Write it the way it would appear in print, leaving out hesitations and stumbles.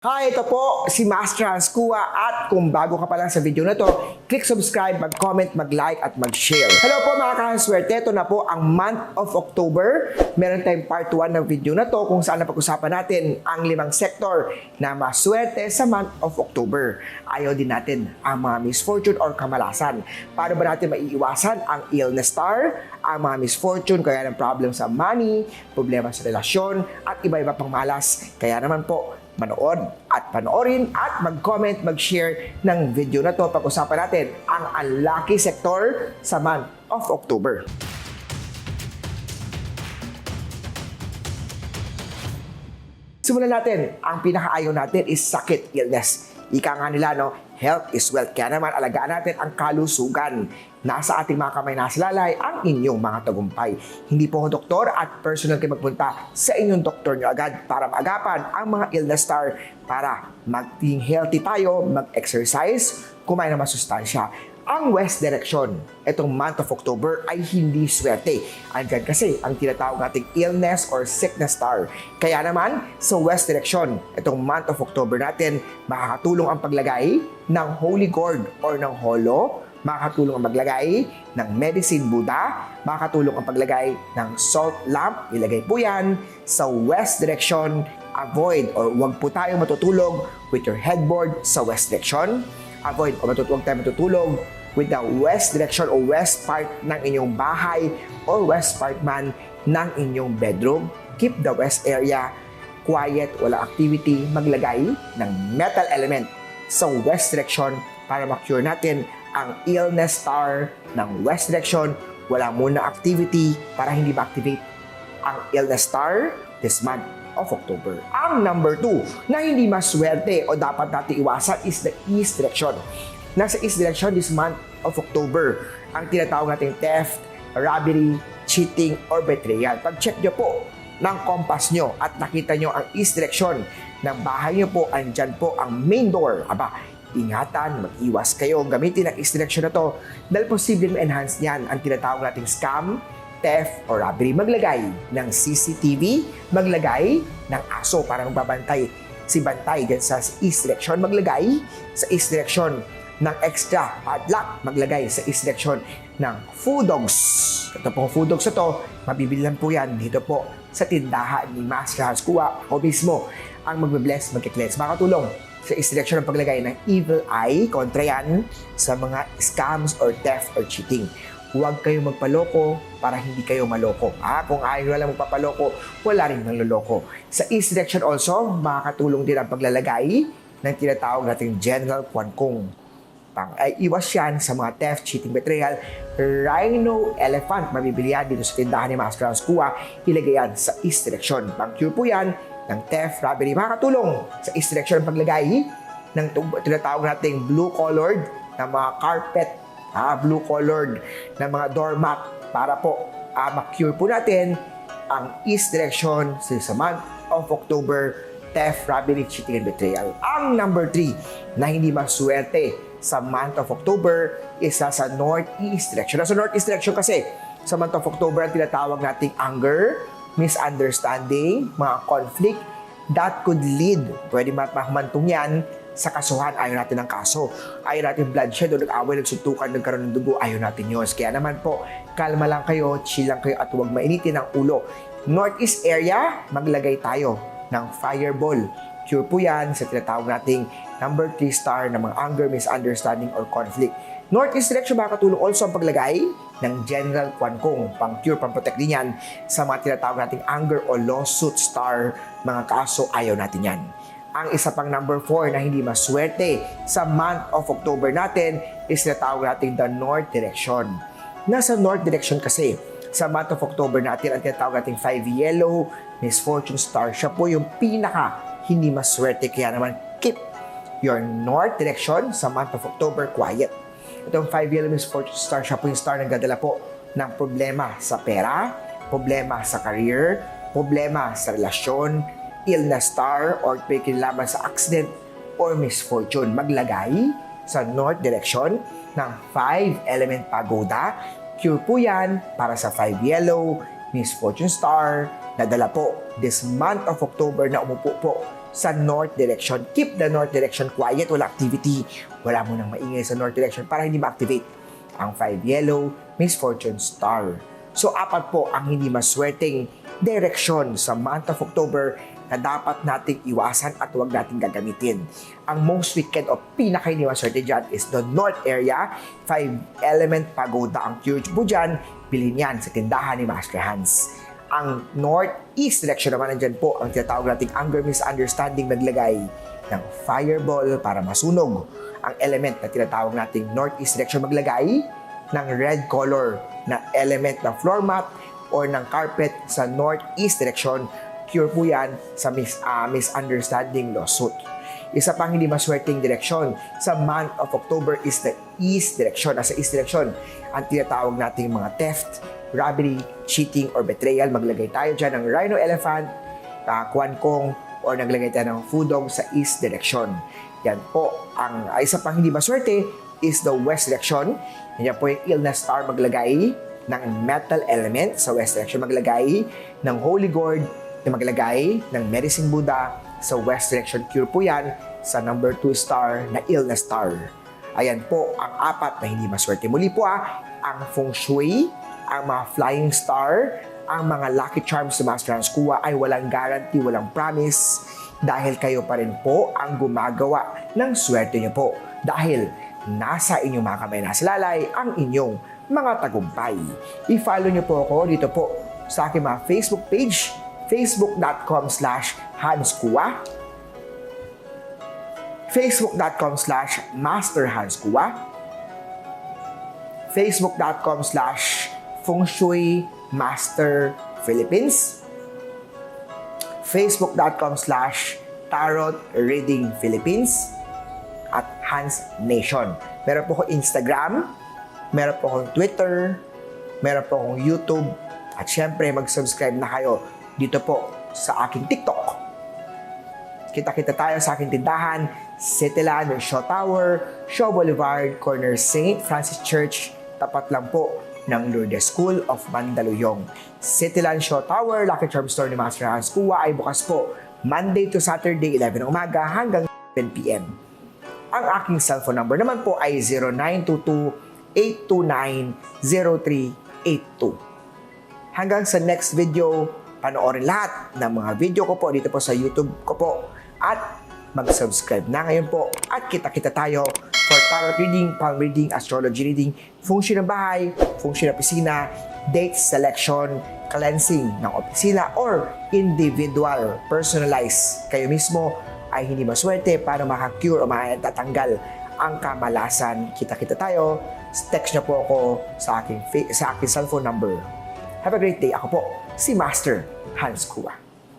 Hi, ito po si Master Hans Kua at kung bago ka pa lang sa video na to, click subscribe, mag-comment, mag-like at mag-share. Hello po mga kahaswerte, ito na po ang month of October. Meron tayong part 1 ng video na to kung saan napag-usapan natin ang 5 sektor na maswerte sa month of October. Ayaw din natin ang mga misfortune or kamalasan. Paano ba natin maiiwasan ang illness star, ang mga misfortune, kaya ng problem sa money, problema sa relasyon at iba-iba pang malas. Kaya naman po, manood at panoorin at mag-comment, mag-share ng video na to. Pag-usapan natin ang unlucky sector sa month of October. Simulan natin. Ang pinakaayaw natin is sakit, illness. Ika nga nila, no? Health is wealth. Kaya naman, alagaan natin ang kalusugan. Nasa ating mga kamay nasalalay ang inyong mga tagumpay. Hindi po ako doktor at personal kayo magpunta sa inyong doktor nyo agad para maagapan ang mga illness star para maging healthy tayo, mag-exercise, kumain ng masustansya. Ang West Direction, itong month of October ay hindi swerte. Andyan kasi ang tinatawag nating illness or sickness star. Kaya naman, sa West Direction, itong month of October natin, makakatulong ang paglagay ng Holy Gourd or ng Holo, makakatulong ang paglagay ng Medicine Buddha, makakatulong ang paglagay ng Salt Lamp, ilagay po yan sa West Direction. Avoid or huwag po tayo matutulog with your headboard sa West Direction. Avoid o huwag tayo matutulog with the west direction o west part ng inyong bahay or west part man ng inyong bedroom. Keep the west area quiet, wala activity. Maglagay ng metal element sa west direction para ma-cure natin ang illness star ng west direction. Wala muna activity para hindi ma-activate ang illness star this month of October. Ang number 2 na hindi maswerte o dapat natin iwasan is the east direction. Nasa east direction this month of October, ang tinatawag nating theft, robbery, cheating, or betrayal. Pag-check nyo po ng compass nyo at nakita nyo ang east direction ng bahay nyo po, andyan po ang main door. Aba, ingatan, mag-iwas kayo, gamitin ang east direction na to dahil posibleng ma-enhance niyan ang tinatawag nating scam, theft, or robbery. Maglagay ng CCTV, maglagay ng aso para magbabantay si bantay dyan sa east direction, maglagay sa east direction ng extra padlock, maglagay sa east direction ng food dogs. Ito pong food dogs na to, mabibili lang po yan dito po sa tindahan ni Master Hans Kua. O mismo ang magbe-bless, magke-cleanse. Makatulong sa east direction ng paglagay ng evil eye, kontra yan sa mga scams or theft or cheating. Huwag kayo magpaloko para hindi kayo maloko. Kung ayaw lang magpapaloko, wala rin manloloko. Sa east direction also, makakatulong din ang paglalagay ng tinatawag nating General Kwan Kung. Ay iwas yan sa mga theft, cheating, betrayal. Rhino elephant, mabibili yan dito sa tindahan ni Master Hans Kua. Ilagay yan sa east direction. Pang-cure po yan ng theft, robbery. Makakatulong sa east direction paglagay ng tinatawag nating blue-colored na mga carpet, blue-colored na mga doormat para po ma-cure po natin ang east direction sa month of October, theft, robbery, cheating, and betrayal. Ang number 3 na hindi maswerte sa month of October is sa northeast direction. Sa northeast direction kasi, sa month of October, ang tinatawag nating anger, misunderstanding, mga conflict, that could lead, pwede mahumantong yan sa kasuhan. Ayaw natin ng kaso. Ayaw natin bloodshed o nag-away, nagsuntukan, nagkaroon ng dugo. Ayaw natin yun. Kaya naman po, kalma lang kayo, chill lang kayo at huwag mainitin ang ulo. Northeast area, maglagay tayo ng fireball. Cure po yan sa tinatawag nating number 3 star ng mga anger, misunderstanding, or conflict. Northeast direction makakatulong also ang paglagay ng General Kwan Kung. Pang-cure, pang-protect din yan sa mga tinatawag nating anger o lawsuit star. Mga kaso, ayaw natin yan. Ang isa pang number 4 na hindi maswerte sa month of October natin is tinatawag nating the north direction. Nasa north direction kasi, sa month of October natin, ang tinatawag nating 5 yellow, misfortune star. Siya po yung pinaka hindi maswerte. Kaya naman, keep your north direction sa month of October quiet. Itong 5 yellow misfortune star, siya po yung star na nagdadala po ng problema sa pera, problema sa career, problema sa relasyon, illness star, or kinalaman sa accident or misfortune. Maglagay sa north direction ng 5 element pagoda. Cure po yan para sa 5 yellow, misfortune star, nadala po this month of October na umupo po sa north direction. Keep the north direction quiet, wala activity. Wala mo nang maingay sa north direction para hindi ma-activate. Ang 5 yellow, misfortune star. So, 4 po ang hindi maswerteng direksyon sa month of October na dapat nating iwasan at huwag nating gagamitin. Ang most wicked o pinaka-hindi maswerte dyan is the north area. 5 element pagoda ang cure po dyan. Bilhin yan sa tindahan ni Master Hans. Ang northeast direction naman nandyan po ang tinatawag nating anger misunderstanding, naglagay ng fireball para masunog. Ang element na tinatawag nating northeast direction, maglagay ng red color na element ng floor mat or ng carpet sa northeast direction. Cure po yan sa misunderstanding lawsuit. Isa pang hindi maswerteng direksyon sa month of October is the east direction. Nasa east direction, ang tinatawag nating mga theft, robbery, cheating, or betrayal. Maglagay tayo dyan ng rhino elephant, kwan-kong, or naglagay tayo ng fudog sa east direction. Yan po. Ang isa pang hindi maswerte is the west direction. Yan po yung illness star, maglagay ng metal element sa west direction. Maglagay ng holy gourd, na maglagay ng medicine Buddha sa west direction. Cure po yan sa number 2 star na illness star. Ayan po ang 4 na hindi maswerte. Muli po ang feng shui, ang mga flying star, ang mga lucky charms sa Master Hans Kua ay walang guarantee, walang promise dahil kayo pa rin po ang gumagawa ng swerte niyo po. Dahil nasa inyong mga kamay, nasa lalay ang inyong mga tagumpay. I-follow niyo po ako dito po sa aking mga Facebook page, facebook.com/HansKua, facebook.com/MasterHansKua, facebook.com/FengShuiMasterPhilippines, facebook.com/TarotReadingPhilippines, at Hans Nation. Meron po akong Instagram, meron po akong Twitter, meron po akong YouTube, at syempre mag-subscribe na kayo dito po sa aking TikTok. Kita-kita tayo sa aking tindahan, Cityland, Shaw Tower, Shaw Boulevard, corner St. Francis Church, tapat lang po ng Lourdes School of Mandaluyong. Cityland, Shaw Tower, Lucky Charm Store ni Master Hans Kua ay bukas po Monday to Saturday, 11 ng umaga hanggang 7 p.m. Ang aking cellphone number naman po ay 0922-829-0382. Hanggang sa next video, panoorin lahat ng mga video ko po dito po sa YouTube ko po at mag-subscribe na ngayon po at kita-kita tayo for tarot reading, palm reading, astrology reading, feng shui ng bahay, feng shui ng opisina, date selection, cleansing ng opisina, or individual, personalized. Kayo mismo ay hindi maswerte para maka-cure o matatanggal ang kamalasan. Kita-kita tayo. Text niyo po ako sa aking cellphone number. Have a great day. Ako po, si Master Hans Kua.